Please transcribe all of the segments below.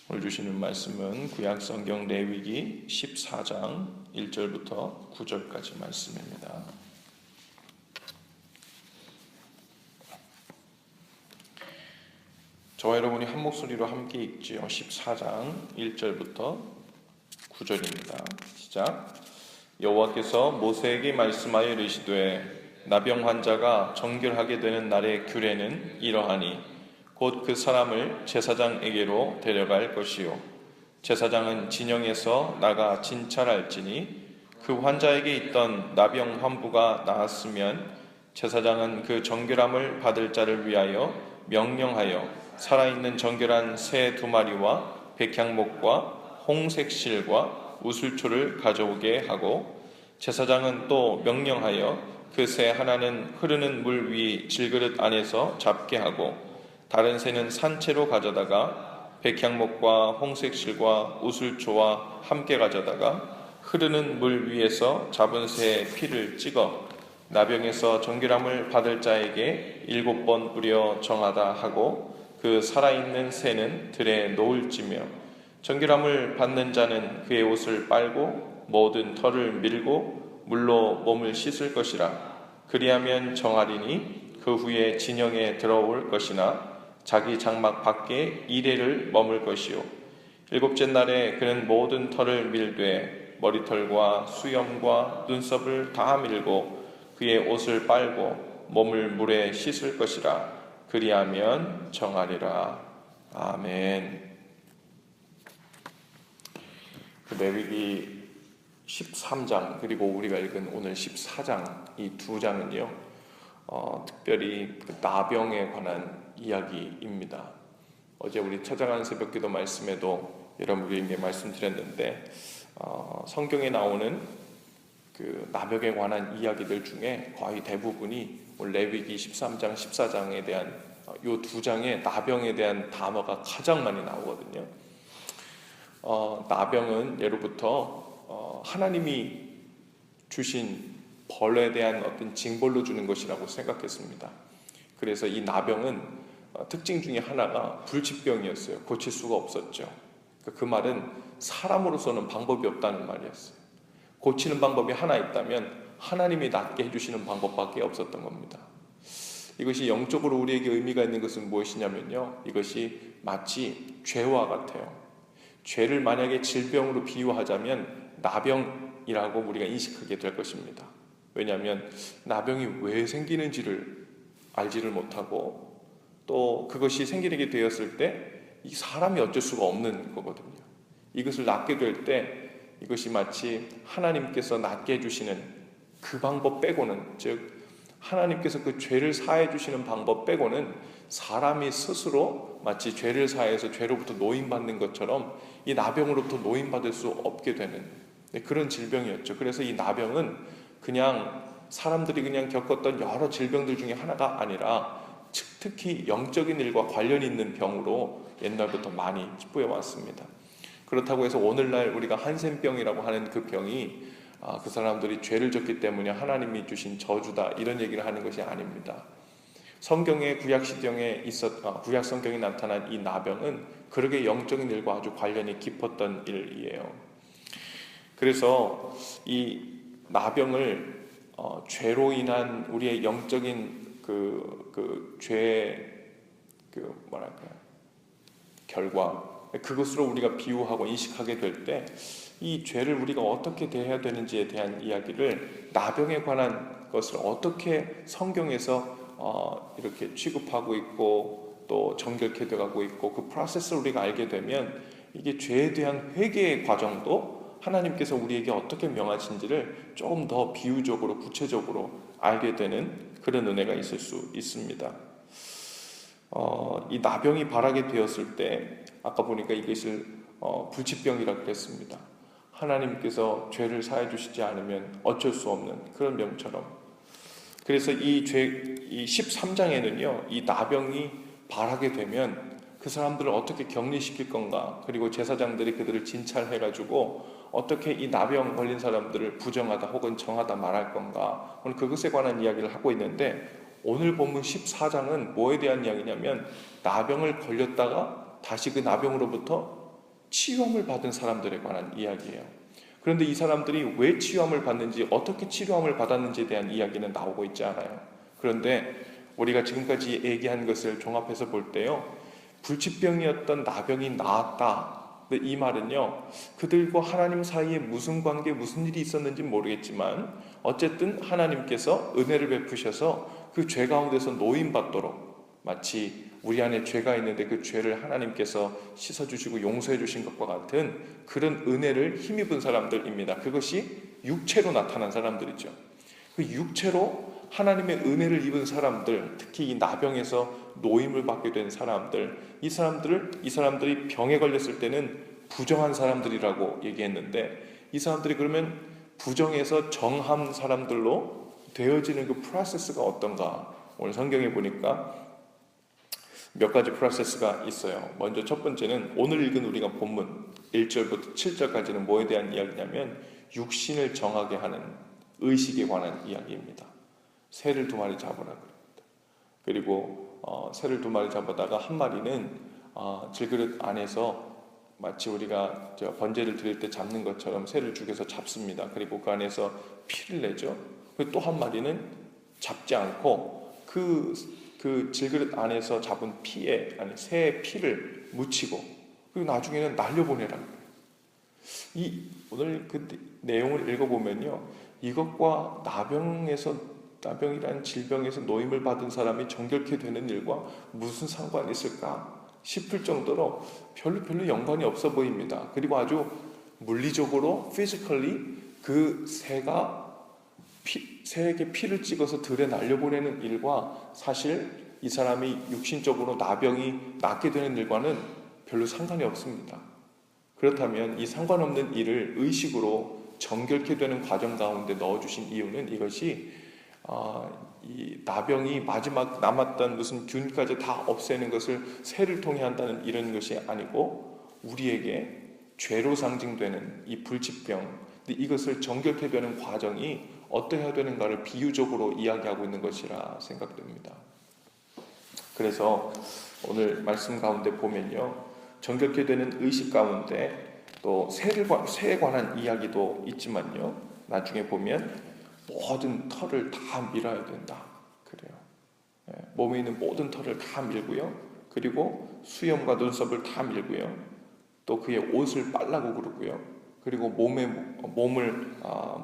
오늘 주시는 말씀은 구약성경 레위기 14장 1절부터 9절까지 말씀입니다. 저와 여러분이 한 목소리로 함께 읽지요. 14장 1절부터 9절입니다. 시작. 여호와께서 모세에게 말씀하여 이르시되 나병 환자가 정결하게 되는 날의 규례는 이러하니 곧 그 사람을 제사장에게로 데려갈 것이요 제사장은 진영에서 나가 진찰할지니 그 환자에게 있던 나병 환부가 나았으면 제사장은 그 정결함을 받을 자를 위하여 명령하여 살아있는 정결한 새 2마리와 백향목과 홍색실과 우슬초를 가져오게 하고 제사장은 또 명령하여 그 새 하나는 흐르는 물 위 질그릇 안에서 잡게 하고 다른 새는 산채로 가져다가 백향목과 홍색실과 우슬초와 함께 가져다가 흐르는 물 위에서 잡은 새의 피를 찍어 나병에서 정결함을 받을 자에게 7번 뿌려 정하다 하고 그 살아있는 새는 들에 놓을지며 정결함을 받는 자는 그의 옷을 빨고 모든 털을 밀고 물로 몸을 씻을 것이라. 그리하면 정하리니 그 후에 진영에 들어올 것이나 자기 장막 밖에 이레를 머물 것이요 7째 날에 그는 모든 털을 밀되 머리털과 수염과 눈썹을 다 밀고 그의 옷을 빨고 몸을 물에 씻을 것이라. 그리하면 정하리라. 아멘. 레위기 13장 그리고 우리가 읽은 오늘 14장 이 두 장은요 특별히 그 나병에 관한 이야기입니다. 어제 우리 찾아가는 새벽기도 말씀에도 여러분에게 말씀드렸는데 성경에 나오는 그 나병에 관한 이야기들 중에 거의 대부분이 레위기 13장, 14장에 대한 이 두 장의 나병에 대한 단어가 가장 많이 나오거든요. 나병은 예로부터 하나님이 주신 벌에 대한 어떤 징벌로 주는 것이라고 생각했습니다. 그래서 이 나병은 특징 중에 하나가 불치병이었어요. 고칠 수가 없었죠. 그 말은 사람으로서는 방법이 없다는 말이었어요. 고치는 방법이 하나 있다면 하나님이 낫게 해주시는 방법밖에 없었던 겁니다. 이것이 영적으로 우리에게 의미가 있는 것은 무엇이냐면요, 이것이 마치 죄와 같아요. 죄를 만약에 질병으로 비유하자면 나병이라고 우리가 인식하게 될 것입니다. 왜냐하면 나병이 왜 생기는지를 알지를 못하고 또 그것이 생기게 되었을 때 이 사람이 어쩔 수가 없는 거거든요. 이것을 낫게 될 때 이것이 마치 하나님께서 낫게 해주시는 그 방법 빼고는, 즉 하나님께서 그 죄를 사해 주시는 방법 빼고는 사람이 스스로 마치 죄를 사해서 죄로부터 노임받는 것처럼 이 나병으로부터 노임받을 수 없게 되는 그런 질병이었죠. 그래서 이 나병은 그냥 사람들이 그냥 겪었던 여러 질병들 중에 하나가 아니라 특히 영적인 일과 관련이 있는 병으로 옛날부터 많이 뿌여왔습니다. 그렇다고 해서 오늘날 우리가 한센병이라고 하는 그 병이 그 사람들이 죄를 졌기 때문에 하나님이 주신 저주다 이런 얘기를 하는 것이 아닙니다. 성경의 구약 성경에 나타난 이 나병은 그러게 영적인 일과 아주 관련이 깊었던 일이에요. 그래서 이 나병을 죄로 인한 우리의 영적인 죄의 결과, 그것으로 우리가 비유하고 인식하게 될 때 이 죄를 우리가 어떻게 대해야 되는지에 대한 이야기를, 나병에 관한 것을 어떻게 성경에서 이렇게 취급하고 있고 또 정결케 되어가고 있고 그 프로세스를 우리가 알게 되면 이게 죄에 대한 회개의 과정도 하나님께서 우리에게 어떻게 명하신지를 조금 더 비유적으로 구체적으로 알게 되는 그런 은혜가 있을 수 있습니다. 이 나병이 발하게 되었을 때 아까 보니까 이것을 불치병이라고 그랬습니다. 하나님께서 죄를 사해 주시지 않으면 어쩔 수 없는 그런 병처럼. 그래서 이 13장에는요 이 나병이 발하게 되면 그 사람들을 어떻게 격리시킬 건가, 그리고 제사장들이 그들을 진찰해가지고 어떻게 이 나병 걸린 사람들을 부정하다 혹은 정하다 말할 건가, 오늘 그것에 관한 이야기를 하고 있는데, 오늘 본문 14장은 뭐에 대한 이야기냐면 나병을 걸렸다가 다시 그 나병으로부터 치유함을 받은 사람들에 관한 이야기예요. 그런데 이 사람들이 왜 치유함을 받는지, 어떻게 치유함을 받았는지에 대한 이야기는 나오고 있지 않아요. 그런데 우리가 지금까지 얘기한 것을 종합해서 볼 때요, 불치병이었던 나병이 나았다. 근데 이 말은요, 그들과 하나님 사이에 무슨 관계, 무슨 일이 있었는지 모르겠지만 어쨌든 하나님께서 은혜를 베푸셔서 그 죄 가운데서 노임받도록, 마치 우리 안에 죄가 있는데 그 죄를 하나님께서 씻어주시고 용서해 주신 것과 같은 그런 은혜를 힘입은 사람들입니다. 그것이 육체로 나타난 사람들이죠. 그 육체로 하나님의 은혜를 입은 사람들, 특히 이 나병에서 노임을 받게 된 사람들, 이 사람들이 병에 걸렸을 때는 부정한 사람들이라고 얘기했는데, 이 사람들이 그러면 부정에서 정한 사람들로 되어지는 그 프로세스가 어떤가? 오늘 성경에 보니까 몇 가지 프로세스가 있어요. 먼저 첫 번째는 오늘 읽은 우리가 본문 1절부터 7절까지는 뭐에 대한 이야기냐면 육신을 정하게 하는 의식에 관한 이야기입니다. 새를 2마리 잡으라 그럽니다. 그리고 새를 2마리 잡아다가 한 마리는 질그릇 안에서 마치 우리가 번제를 드릴 때 잡는 것처럼 새를 죽여서 잡습니다. 그리고 그 안에서 피를 내죠. 그리고 또 한 마리는 잡지 않고 그 질그릇 안에서 잡은 새의 피를 묻히고, 그리고 나중에는 날려보내라. 오늘 그 내용을 읽어보면요, 이것과 나병이라는 질병에서 노임을 받은 사람이 정결케 되는 일과 무슨 상관이 있을까 싶을 정도로 별로 연관이 없어 보입니다. 그리고 아주 물리적으로 physically 그 새에게 피를 찍어서 들에 날려보내는 일과 사실 이 사람이 육신적으로 나병이 낫게 되는 일과는 별로 상관이 없습니다. 그렇다면 이 상관없는 일을 의식으로 정결케 되는 과정 가운데 넣어주신 이유는 이것이 이 나병이 마지막 남았던 무슨 균까지 다 없애는 것을 새를 통해 한다는 이런 것이 아니고, 우리에게 죄로 상징되는 이 불치병, 이것을 정결케 되는 과정이 어떠해야 되는가를 비유적으로 이야기하고 있는 것이라 생각됩니다. 그래서 오늘 말씀 가운데 보면요, 정결케 되는 의식 가운데 또 새에 관한 이야기도 있지만요, 나중에 보면 모든 털을 다 밀어야 된다 그래요. 몸에 있는 모든 털을 다 밀고요, 그리고 수염과 눈썹을 다 밀고요, 또 그의 옷을 빨라고 그러고요, 그리고 몸을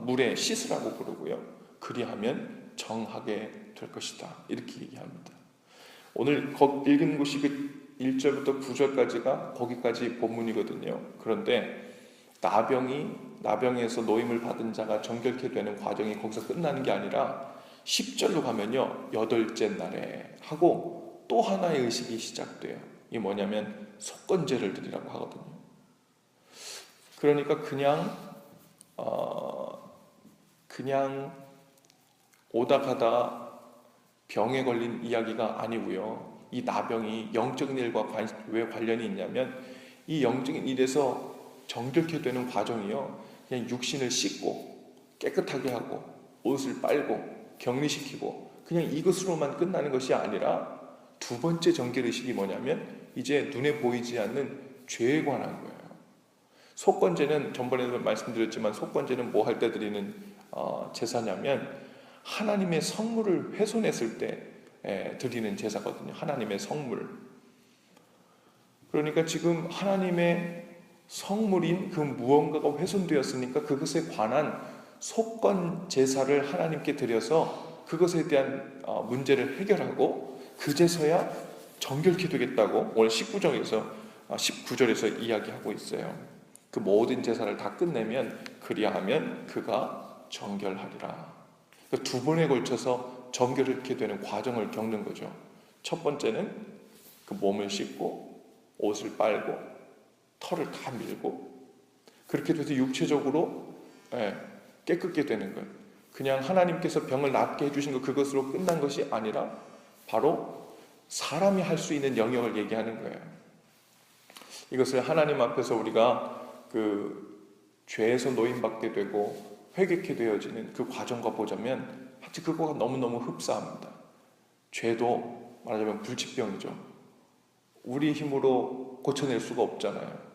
물에 씻으라고 그러고요, 그리하면 정하게 될 것이다, 이렇게 얘기합니다. 오늘 읽은 곳이 그 1절부터 9절까지가 거기까지 본문이거든요. 그런데 나병에서 노임을 받은 자가 정결케 되는 과정이 거기서 끝나는 게 아니라 10절로 가면요, 8째 날에 하고 또 하나의 의식이 시작돼요. 이게 뭐냐면 속건제를 드리라고 하거든요. 그러니까 그냥 오다 가다 병에 걸린 이야기가 아니고요, 이 나병이 영적인 일과 왜 관련이 있냐면, 이 영적인 일에서 정결케 되는 과정이요, 그냥 육신을 씻고 깨끗하게 하고 옷을 빨고 격리시키고 그냥 이것으로만 끝나는 것이 아니라, 2번째 정결의식이 뭐냐면 이제 눈에 보이지 않는 죄에 관한 거예요. 속건제는 전번에도 말씀드렸지만, 속건제는 뭐 할 때 드리는 제사냐면 하나님의 성물을 훼손했을 때 드리는 제사거든요. 하나님의 성물. 그러니까 지금 하나님의 성물인 그 무언가가 훼손되었으니까 그것에 관한 속건 제사를 하나님께 드려서 그것에 대한 문제를 해결하고 그제서야 정결케 되겠다고 오늘 19절에서 이야기하고 있어요. 그 모든 제사를 다 끝내면, 그리하면 그가 정결하리라. 그러니까 2번에 걸쳐서 정결케 되는 과정을 겪는 거죠. 첫 번째는 그 몸을 씻고 옷을 빨고 털을 다 밀고, 그렇게 돼서 육체적으로 깨끗게 되는 거예요. 그냥 하나님께서 병을 낫게 해주신 것, 그것으로 끝난 것이 아니라 바로 사람이 할 수 있는 영역을 얘기하는 거예요. 이것을 하나님 앞에서 우리가 그 죄에서 노임받게 되고 회개케 되어지는 그 과정과 보자면 마치 그거가 너무너무 흡사합니다. 죄도 말하자면 불치병이죠. 우리 힘으로 고쳐낼 수가 없잖아요.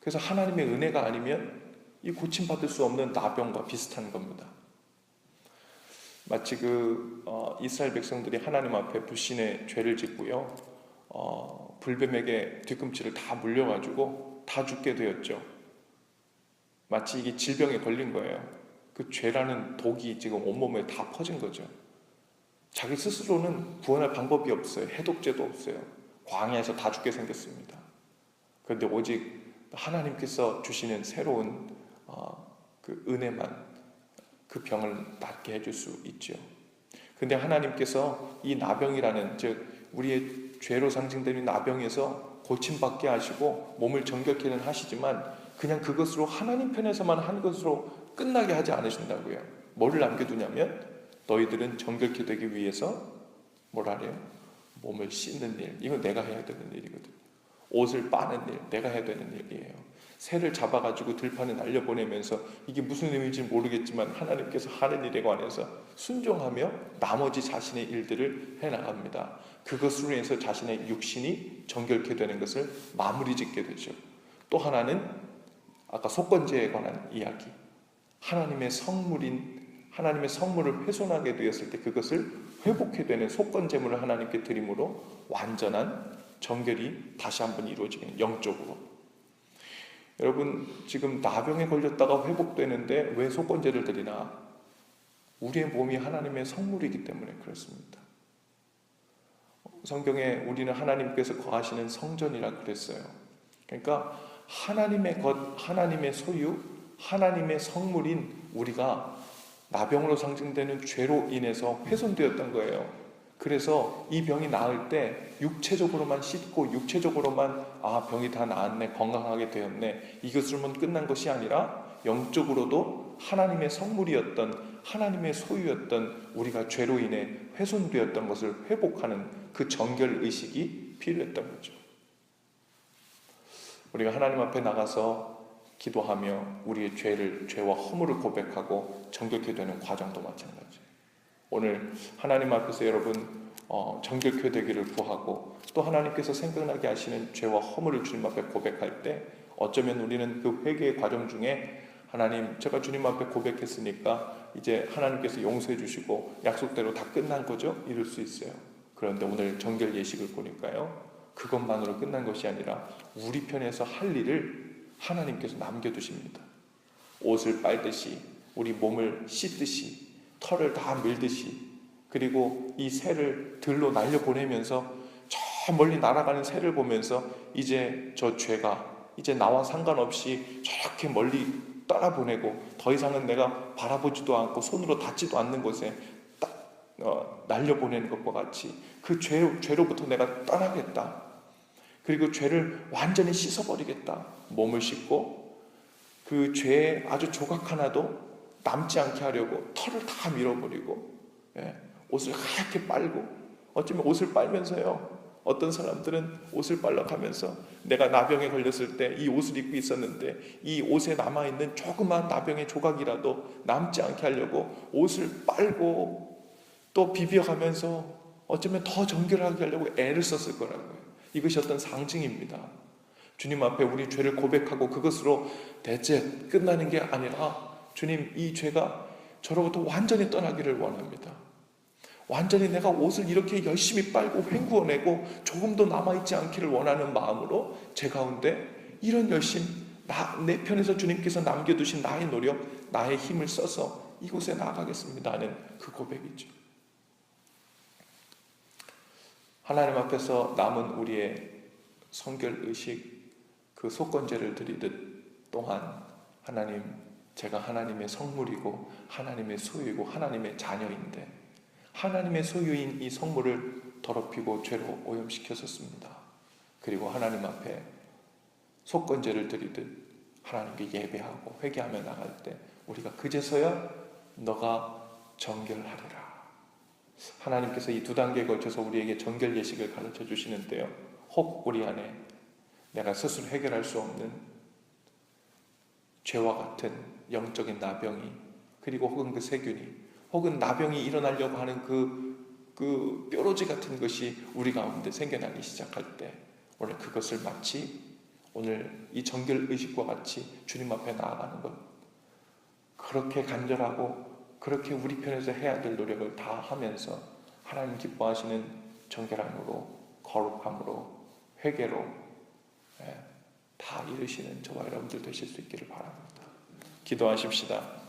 그래서 하나님의 은혜가 아니면 이 고침받을 수 없는 나병과 비슷한 겁니다. 마치 이스라엘 백성들이 하나님 앞에 불신의 죄를 짓고요, 불뱀에게 뒤꿈치를 다 물려가지고 다 죽게 되었죠. 마치 이게 질병에 걸린 거예요. 그 죄라는 독이 지금 온몸에 다 퍼진 거죠. 자기 스스로는 구원할 방법이 없어요. 해독제도 없어요. 광야에서 다 죽게 생겼습니다. 그런데 오직 하나님께서 주시는 새로운 그 은혜만 그 병을 낫게 해줄 수 있죠. 근데 하나님께서 이 나병이라는, 즉 우리의 죄로 상징되는 나병에서 고침받게 하시고 몸을 정결케는 하시지만 그냥 그것으로 하나님 편에서만 한 것으로 끝나게 하지 않으신다고요. 뭐를 남겨두냐면 너희들은 정결케 되기 위해서 뭐라 그래요? 몸을 씻는 일, 이건 내가 해야 되는 일이거든요. 옷을 빠는 일, 내가 해야 되는 일이에요. 새를 잡아가지고 들판에 날려보내면서 이게 무슨 의미인지 모르겠지만 하나님께서 하는 일에 관해서 순종하며 나머지 자신의 일들을 해나갑니다. 그것으로 인해서 자신의 육신이 정결케 되는 것을 마무리 짓게 되죠. 또 하나는 아까 속건제에 관한 이야기, 하나님의 성물을 훼손하게 되었을 때 그것을 회복해 되는 속건제물을 하나님께 드림으로 완전한 정결이 다시 한번 이루어지는, 영적으로. 여러분, 지금 나병에 걸렸다가 회복되는데 왜 속건제를 드리나? 우리의 몸이 하나님의 성물이기 때문에 그렇습니다. 성경에 우리는 하나님께서 거하시는 성전이라 그랬어요. 그러니까 하나님의 것, 하나님의 소유, 하나님의 성물인 우리가 나병으로 상징되는 죄로 인해서 훼손되었던 거예요. 그래서 이 병이 나을 때 육체적으로만 씻고 육체적으로만 병이 다 나았네, 건강하게 되었네, 이것으로만 끝난 것이 아니라 영적으로도 하나님의 성물이었던, 하나님의 소유였던 우리가 죄로 인해 훼손되었던 것을 회복하는 그 정결의식이 필요했던 거죠. 우리가 하나님 앞에 나가서 기도하며 우리의 죄와 허물을 고백하고 정결케 되는 과정도 마찬가지예요. 오늘 하나님 앞에서 여러분 정결케 되기를 구하고 또 하나님께서 생각나게 하시는 죄와 허물을 주님 앞에 고백할 때 어쩌면 우리는 그 회개의 과정 중에 하나님, 제가 주님 앞에 고백했으니까 이제 하나님께서 용서해 주시고 약속대로 다 끝난 거죠? 이럴 수 있어요. 그런데 오늘 정결 예식을 보니까요, 그것만으로 끝난 것이 아니라 우리 편에서 할 일을 하나님께서 남겨두십니다. 옷을 빨듯이, 우리 몸을 씻듯이, 털을 다 밀듯이, 그리고 이 새를 들로 날려보내면서 저 멀리 날아가는 새를 보면서 이제 저 죄가 이제 나와 상관없이 저렇게 멀리 떠나보내고 더 이상은 내가 바라보지도 않고 손으로 닿지도 않는 곳에 날려보내는 것과 같이 그 죄로부터 내가 떠나겠다. 그리고 죄를 완전히 씻어버리겠다. 몸을 씻고 그 죄의 아주 조각 하나도 남지 않게 하려고 털을 다 밀어버리고, 옷을 하얗게 빨고, 어쩌면 옷을 빨면서요, 어떤 사람들은 옷을 빨라가면서 내가 나병에 걸렸을 때 이 옷을 입고 있었는데 이 옷에 남아있는 조그만 나병의 조각이라도 남지 않게 하려고 옷을 빨고 또 비벼가면서 어쩌면 더 정결하게 하려고 애를 썼을 거라고요. 이것이 어떤 상징입니다. 주님 앞에 우리 죄를 고백하고 그것으로 대체 끝나는 게 아니라 주님, 이 죄가 저로부터 완전히 떠나기를 원합니다. 완전히 내가 옷을 이렇게 열심히 빨고 헹구어내고 조금도 남아있지 않기를 원하는 마음으로 제 가운데 이런 열심, 내 편에서 주님께서 남겨두신 나의 노력, 나의 힘을 써서 이곳에 나아가겠습니다 하는 그 고백이죠. 하나님 앞에서 남은 우리의 성결의식, 그 속건제를 드리듯 또한 하나님, 제가 하나님의 성물이고 하나님의 소유이고 하나님의 자녀인데 하나님의 소유인 이 성물을 더럽히고 죄로 오염시켰었습니다. 그리고 하나님 앞에 속건제를 드리듯 하나님께 예배하고 회개하며 나갈 때 우리가 그제서야 너가 정결하리라. 하나님께서 이 두 단계에 걸쳐서 우리에게 정결 예식을 가르쳐 주시는데요, 혹 우리 안에 내가 스스로 해결할 수 없는 죄와 같은 영적인 나병이, 그리고 혹은 그 세균이, 혹은 나병이 일어나려고 하는 그 뾰루지 같은 것이 우리 가운데 생겨나기 시작할 때 오늘 그것을 마치 오늘 이 정결 의식과 같이 주님 앞에 나아가는 것, 그렇게 간절하고 그렇게 우리 편에서 해야 될 노력을 다 하면서 하나님 기뻐하시는 정결함으로, 거룩함으로, 회개로 다 이루시는 저와 여러분들 되실 수 있기를 바랍니다. 기도하십시다.